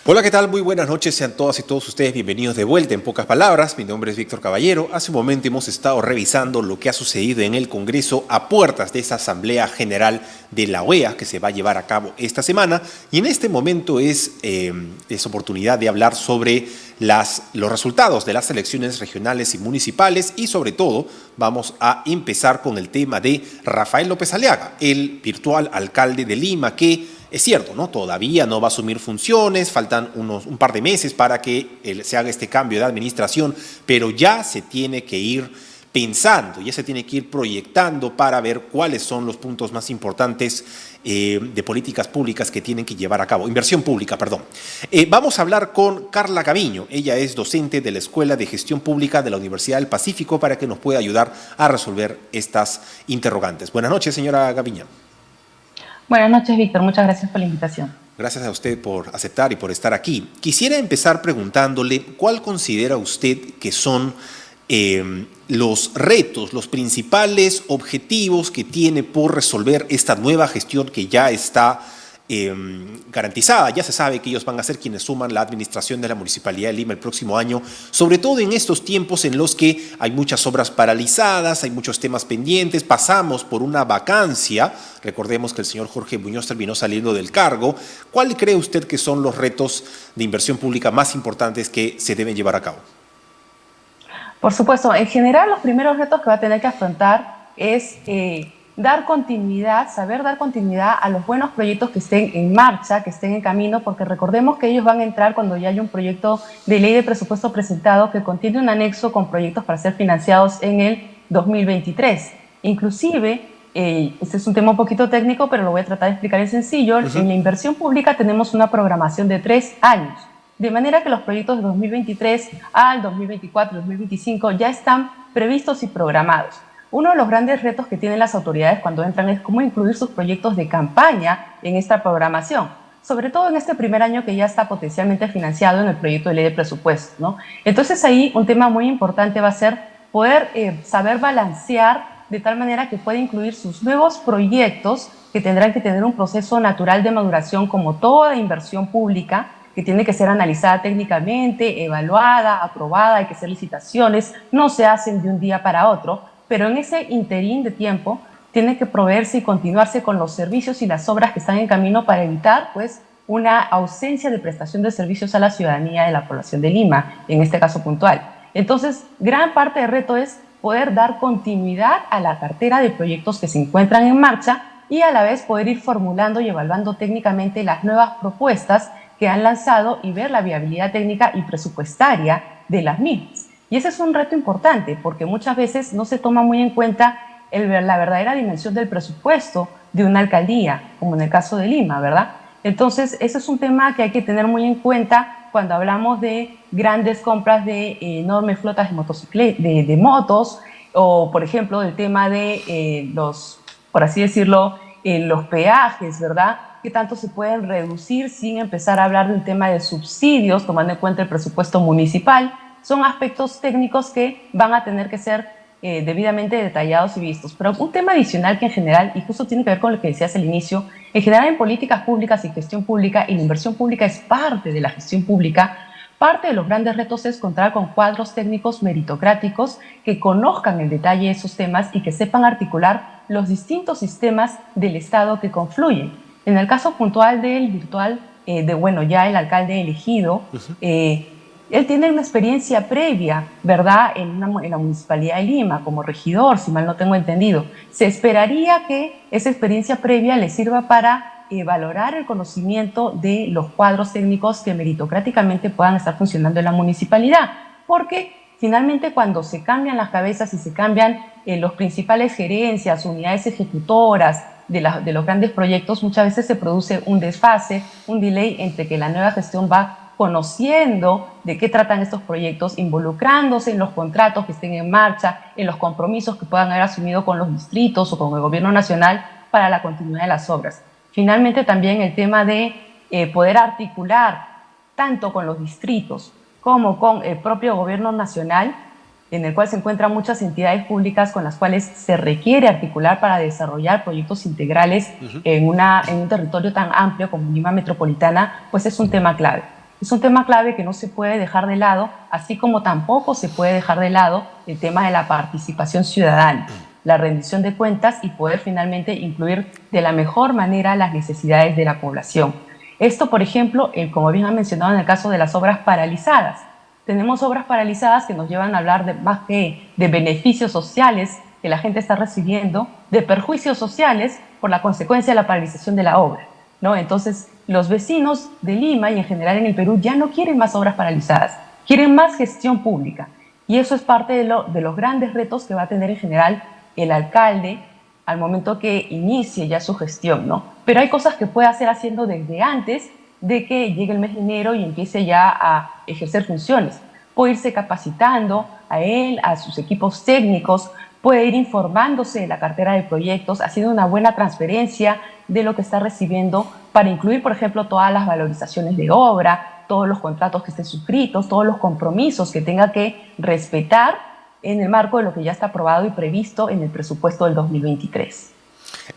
Hola, ¿qué tal? Muy buenas noches, sean todas y todos ustedes bienvenidos de vuelta. En pocas palabras, mi nombre es Víctor Caballero. Hace un momento hemos estado revisando lo que ha sucedido en el Congreso a puertas de esa Asamblea General de la OEA que se va a llevar a cabo esta semana, y en este momento es oportunidad de hablar sobre los resultados de las elecciones regionales y municipales, y sobre todo vamos a empezar con el tema de Rafael López Aliaga, el virtual alcalde de Lima, que es cierto, ¿no? Todavía no va a asumir funciones, faltan un par de meses para que se haga este cambio de administración, pero ya se tiene que ir pensando, ya se tiene que ir proyectando para ver cuáles son los puntos más importantes de políticas públicas que tienen que llevar a cabo, inversión pública, perdón. Vamos a hablar con Carla Gaviño, ella es docente de la Escuela de Gestión Pública de la Universidad del Pacífico, para que nos pueda ayudar a resolver estas interrogantes. Buenas noches, señora Gaviño. Buenas noches, Víctor. Muchas gracias por la invitación. Gracias a usted por aceptar y por estar aquí. Quisiera empezar preguntándole cuál considera usted que son los retos, los principales objetivos que tiene por resolver esta nueva gestión que ya está garantizada. Ya se sabe que ellos van a ser quienes suman la administración de la Municipalidad de Lima el próximo año, sobre todo en estos tiempos en los que hay muchas obras paralizadas, hay muchos temas pendientes, pasamos por una vacancia. Recordemos que el señor Jorge Muñoz terminó saliendo del cargo. ¿Cuál cree usted que son los retos de inversión pública más importantes que se deben llevar a cabo? Por supuesto, en general los primeros retos que va a tener que afrontar es dar continuidad, saber dar continuidad a los buenos proyectos que estén en marcha, que estén en camino, porque recordemos que ellos van a entrar cuando ya haya un proyecto de ley de presupuesto presentado que contiene un anexo con proyectos para ser financiados en el 2023. Inclusive, este es un tema un poquito técnico, pero lo voy a tratar de explicar en sencillo. En la inversión pública tenemos una programación de 3 años, de manera que los proyectos de 2023 al 2024, 2025 ya están previstos y programados. Uno de los grandes retos que tienen las autoridades cuando entran es cómo incluir sus proyectos de campaña en esta programación, sobre todo en este primer año que ya está potencialmente financiado en el proyecto de ley de presupuesto, ¿no? Entonces ahí un tema muy importante va a ser poder saber balancear de tal manera que pueda incluir sus nuevos proyectos, que tendrán que tener un proceso natural de maduración como toda inversión pública, que tiene que ser analizada técnicamente, evaluada, aprobada, hay que hacer licitaciones, no se hacen de un día para otro, pero en ese interín de tiempo tiene que proveerse y continuarse con los servicios y las obras que están en camino para evitar, pues, una ausencia de prestación de servicios a la ciudadanía de la población de Lima, en este caso puntual. Entonces, gran parte del reto es poder dar continuidad a la cartera de proyectos que se encuentran en marcha y a la vez poder ir formulando y evaluando técnicamente las nuevas propuestas que han lanzado y ver la viabilidad técnica y presupuestaria de las mismas. Y ese es un reto importante porque muchas veces no se toma muy en cuenta la verdadera dimensión del presupuesto de una alcaldía, como en el caso de Lima, ¿verdad? Entonces, ese es un tema que hay que tener muy en cuenta cuando hablamos de grandes compras de enormes flotas de motos, o, por ejemplo, del tema de por así decirlo, los peajes, ¿verdad? ¿Qué tanto se pueden reducir sin empezar a hablar de un tema de subsidios, tomando en cuenta el presupuesto municipal? Son aspectos técnicos que van a tener que ser debidamente detallados y vistos. Pero un tema adicional que en general, y justo tiene que ver con lo que decías al inicio, en general en políticas públicas y gestión pública, y la inversión pública es parte de la gestión pública, parte de los grandes retos es contar con cuadros técnicos meritocráticos que conozcan en detalle esos temas y que sepan articular los distintos sistemas del Estado que confluyen. En el caso puntual del virtual, ya el alcalde elegido, él tiene una experiencia previa, ¿verdad?, en la Municipalidad de Lima, como regidor, si mal no tengo entendido. Se esperaría que esa experiencia previa le sirva para valorar el conocimiento de los cuadros técnicos que meritocráticamente puedan estar funcionando en la municipalidad, porque finalmente cuando se cambian las cabezas y se cambian los principales gerencias, unidades ejecutoras de los grandes proyectos, muchas veces se produce un desfase, un delay entre que la nueva gestión va conociendo de qué tratan estos proyectos, involucrándose en los contratos que estén en marcha, en los compromisos que puedan haber asumido con los distritos o con el gobierno nacional para la continuidad de las obras. Finalmente, también el tema de poder articular tanto con los distritos como con el propio gobierno nacional, en el cual se encuentran muchas entidades públicas con las cuales se requiere articular para desarrollar proyectos integrales en un territorio tan amplio como Lima Metropolitana, pues es un tema clave. Es un tema clave que no se puede dejar de lado, así como tampoco se puede dejar de lado el tema de la participación ciudadana, la rendición de cuentas y poder finalmente incluir de la mejor manera las necesidades de la población. Esto, por ejemplo, como bien han mencionado en el caso de las obras paralizadas. Tenemos obras paralizadas que nos llevan a hablar de más que de beneficios sociales que la gente está recibiendo, de perjuicios sociales por la consecuencia de la paralización de la obra, ¿no? Entonces, los vecinos de Lima y en general en el Perú ya no quieren más obras paralizadas, quieren más gestión pública. Y eso es parte de los grandes retos que va a tener en general el alcalde al momento que inicie ya su gestión, ¿no? Pero hay cosas que puede hacer haciendo desde antes de que llegue el mes de enero y empiece ya a ejercer funciones. Puede irse capacitando a él, a sus equipos técnicos, puede ir informándose de la cartera de proyectos, haciendo una buena transferencia de lo que está recibiendo para incluir, por ejemplo, todas las valorizaciones de obra, todos los contratos que estén suscritos, todos los compromisos que tenga que respetar en el marco de lo que ya está aprobado y previsto en el presupuesto del 2023.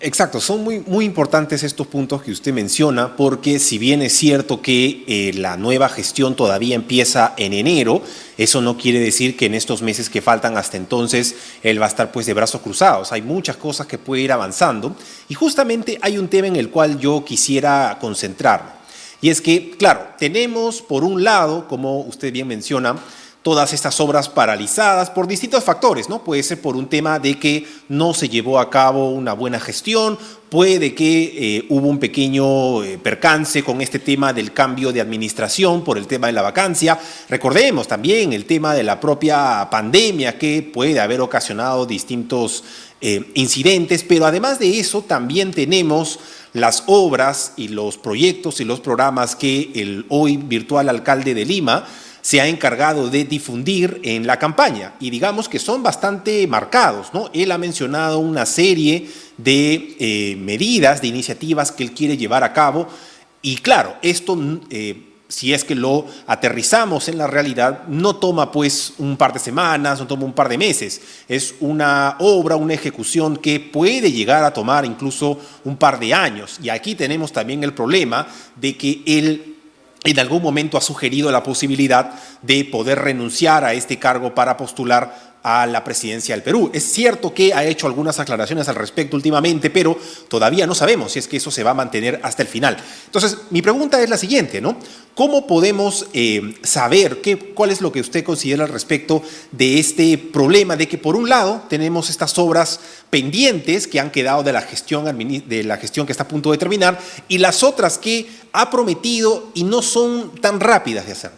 Exacto, son muy importantes estos puntos que usted menciona, porque si bien es cierto que la nueva gestión todavía empieza en enero, eso no quiere decir que en estos meses que faltan hasta entonces él va a estar pues de brazos cruzados. Hay muchas cosas que puede ir avanzando y justamente hay un tema en el cual yo quisiera concentrarme. Y es que, claro, tenemos por un lado, como usted bien menciona, todas estas obras paralizadas por distintos factores, ¿no? Puede ser por un tema de que no se llevó a cabo una buena gestión, puede que hubo un pequeño percance con este tema del cambio de administración por el tema de la vacancia. Recordemos también el tema de la propia pandemia que puede haber ocasionado distintos incidentes, pero además de eso también tenemos las obras y los proyectos y los programas que el hoy virtual alcalde de Lima se ha encargado de difundir en la campaña y digamos que son bastante marcados, ¿no? Él ha mencionado una serie de medidas, de iniciativas que él quiere llevar a cabo y claro, esto si es que lo aterrizamos en la realidad no toma pues un par de semanas, no toma un par de meses, es una obra, una ejecución que puede llegar a tomar incluso un par de años y aquí tenemos también el problema de que él en algún momento ha sugerido la posibilidad de poder renunciar a este cargo para postular a la presidencia del Perú. Es cierto que ha hecho algunas aclaraciones al respecto últimamente, pero todavía no sabemos si es que eso se va a mantener hasta el final. Entonces, mi pregunta es la siguiente, ¿no? ¿Cómo podemos saber cuál es lo que usted considera al respecto de este problema de que, por un lado, tenemos estas obras pendientes que han quedado de la gestión que está a punto de terminar y las otras que ha prometido y no son tan rápidas de hacer?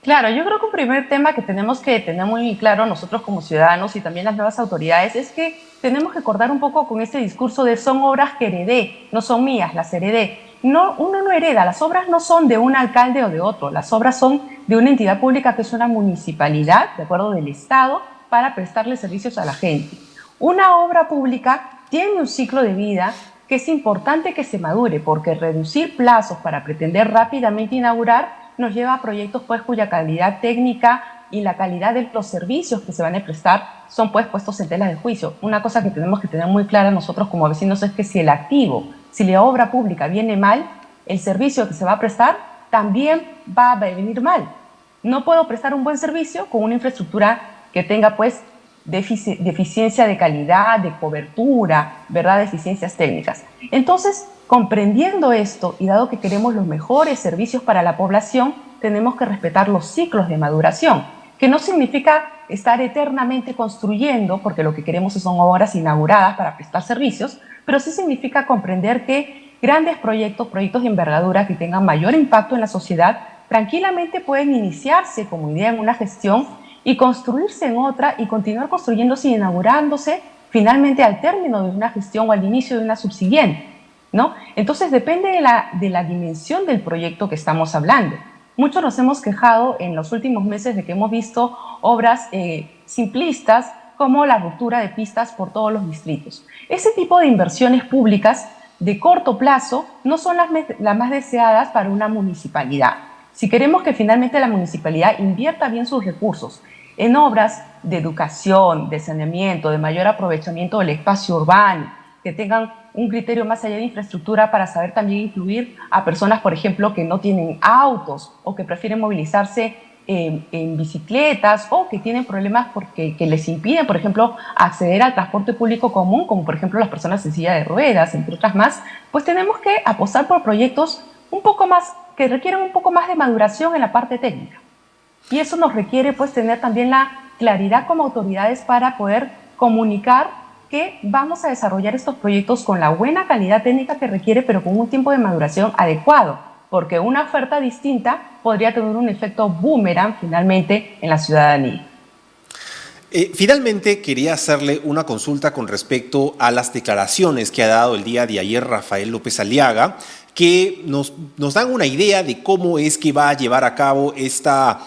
Claro, yo creo que un primer tema que tenemos que tener muy claro nosotros como ciudadanos y también las nuevas autoridades es que tenemos que acordar un poco con este discurso de son obras que heredé, no son mías, las heredé. No, uno no hereda, las obras no son de un alcalde o de otro, las obras son de una entidad pública que es una municipalidad, de acuerdo del Estado, para prestarle servicios a la gente. Una obra pública tiene un ciclo de vida que es importante que se madure, porque reducir plazos para pretender rápidamente inaugurar nos lleva a proyectos pues cuya calidad técnica y la calidad de los servicios que se van a prestar son pues puestos en tela de juicio. Una cosa que tenemos que tener muy clara nosotros como vecinos es que si el activo, si la obra pública viene mal, el servicio que se va a prestar también va a venir mal. No puedo prestar un buen servicio con una infraestructura que tenga pues deficiencia de calidad, de cobertura, ¿verdad? Deficiencias técnicas. Entonces, comprendiendo esto y dado que queremos los mejores servicios para la población, tenemos que respetar los ciclos de maduración, que no significa estar eternamente construyendo, porque lo que queremos son obras inauguradas para prestar servicios, pero sí significa comprender que grandes proyectos de envergadura que tengan mayor impacto en la sociedad, tranquilamente pueden iniciarse como idea en una gestión y construirse en otra y continuar construyéndose y inaugurándose finalmente al término de una gestión o al inicio de una subsiguiente, ¿no? Entonces depende de la dimensión del proyecto que estamos hablando. Muchos nos hemos quejado en los últimos meses de que hemos visto obras simplistas como la ruptura de pistas por todos los distritos. Ese tipo de inversiones públicas de corto plazo no son las más deseadas para una municipalidad. Si queremos que finalmente la municipalidad invierta bien sus recursos en obras de educación, de saneamiento, de mayor aprovechamiento del espacio urbano, que tengan un criterio más allá de infraestructura para saber también incluir a personas, por ejemplo, que no tienen autos o que prefieren movilizarse en bicicletas o que tienen problemas que les impiden, por ejemplo, acceder al transporte público común, como por ejemplo las personas en silla de ruedas, entre otras más, pues tenemos que apostar por proyectos un poco más, que requieren un poco más de maduración en la parte técnica. Y eso nos requiere pues tener también la claridad como autoridades para poder comunicar que vamos a desarrollar estos proyectos con la buena calidad técnica que requiere, pero con un tiempo de maduración adecuado, porque una oferta distinta podría tener un efecto boomerang finalmente en la ciudadanía. Finalmente, quería hacerle una consulta con respecto a las declaraciones que ha dado el día de ayer Rafael López Aliaga, que nos dan una idea de cómo es que va a llevar a cabo esta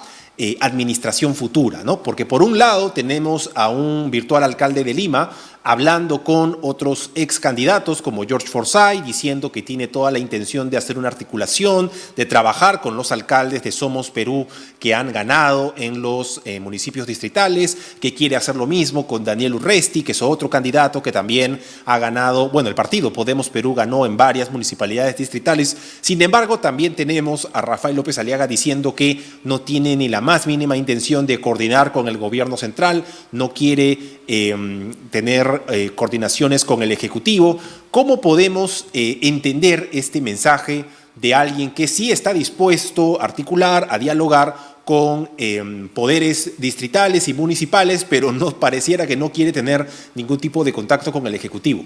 administración futura, ¿no? Porque por un lado tenemos a un virtual alcalde de Lima hablando con otros ex candidatos como George Forsyth, diciendo que tiene toda la intención de hacer una articulación, de trabajar con los alcaldes de Somos Perú que han ganado en los municipios distritales, que quiere hacer lo mismo con Daniel Urresti, que es otro candidato que también ha ganado, bueno, el partido Podemos Perú ganó en varias municipalidades distritales. Sin embargo, también tenemos a Rafael López Aliaga diciendo que no tiene ni la más mínima intención de coordinar con el gobierno central, no quiere tener coordinaciones con el Ejecutivo. ¿Cómo podemos entender este mensaje de alguien que sí está dispuesto a articular, a dialogar con poderes distritales y municipales, pero no pareciera que no quiere tener ningún tipo de contacto con el Ejecutivo?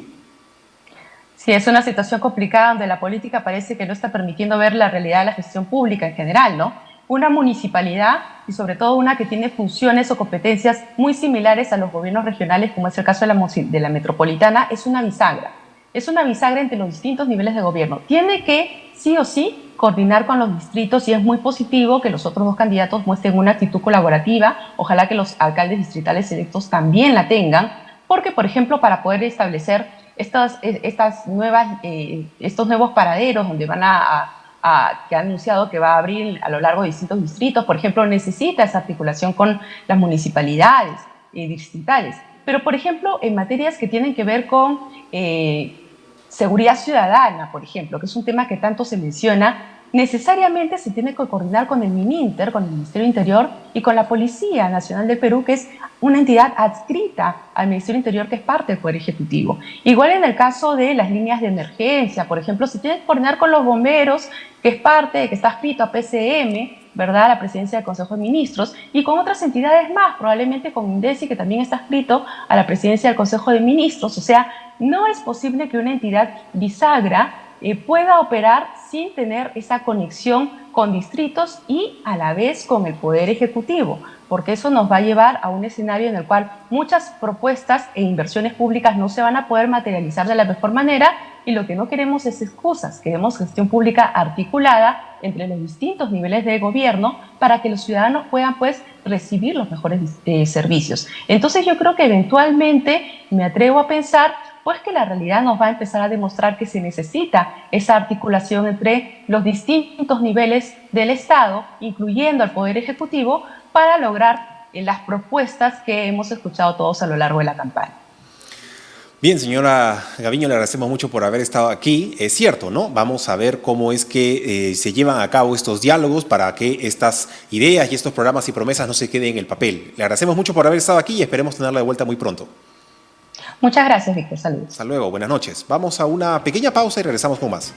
Sí, es una situación complicada donde la política parece que no está permitiendo ver la realidad de la gestión pública en general, ¿no? Una municipalidad, y sobre todo una que tiene funciones o competencias muy similares a los gobiernos regionales, como es el caso de la metropolitana, es una bisagra. Es una bisagra entre los distintos niveles de gobierno. Tiene que, sí o sí, coordinar con los distritos y es muy positivo que los otros dos candidatos muestren una actitud colaborativa. Ojalá que los alcaldes distritales electos también la tengan, porque, por ejemplo, para poder establecer estos nuevos paraderos donde que ha anunciado que va a abrir a lo largo de distintos distritos, por ejemplo, necesita esa articulación con las municipalidades distritales. Pero, por ejemplo, en materias que tienen que ver con seguridad ciudadana, por ejemplo, que es un tema que tanto se menciona, necesariamente se tiene que coordinar con el MININTER, con el Ministerio Interior y con la Policía Nacional del Perú, que es una entidad adscrita al Ministerio Interior, que es parte del Poder Ejecutivo. Igual en el caso de las líneas de emergencia, por ejemplo, se tiene que coordinar con los bomberos, que es parte, que está adscrito a PCM, ¿verdad?, la Presidencia del Consejo de Ministros, y con otras entidades más, probablemente con INDECI, que también está adscrito a la Presidencia del Consejo de Ministros. O sea, no es posible que una entidad bisagra pueda operar sin tener esa conexión con distritos y a la vez con el Poder Ejecutivo, porque eso nos va a llevar a un escenario en el cual muchas propuestas e inversiones públicas no se van a poder materializar de la mejor manera, y lo que no queremos es excusas, queremos gestión pública articulada entre los distintos niveles de gobierno para que los ciudadanos puedan pues recibir los mejores servicios. Entonces yo creo que eventualmente me atrevo a pensar pues que la realidad nos va a empezar a demostrar que se necesita esa articulación entre los distintos niveles del Estado, incluyendo al Poder Ejecutivo, para lograr las propuestas que hemos escuchado todos a lo largo de la campaña. Bien, señora Gaviño, le agradecemos mucho por haber estado aquí. Es cierto, ¿no? Vamos a ver cómo es que se llevan a cabo estos diálogos para que estas ideas y estos programas y promesas no se queden en el papel. Le agradecemos mucho por haber estado aquí y esperemos tenerla de vuelta muy pronto. Muchas gracias, Víctor. Saludos. Hasta luego, buenas noches. Vamos a una pequeña pausa y regresamos con más.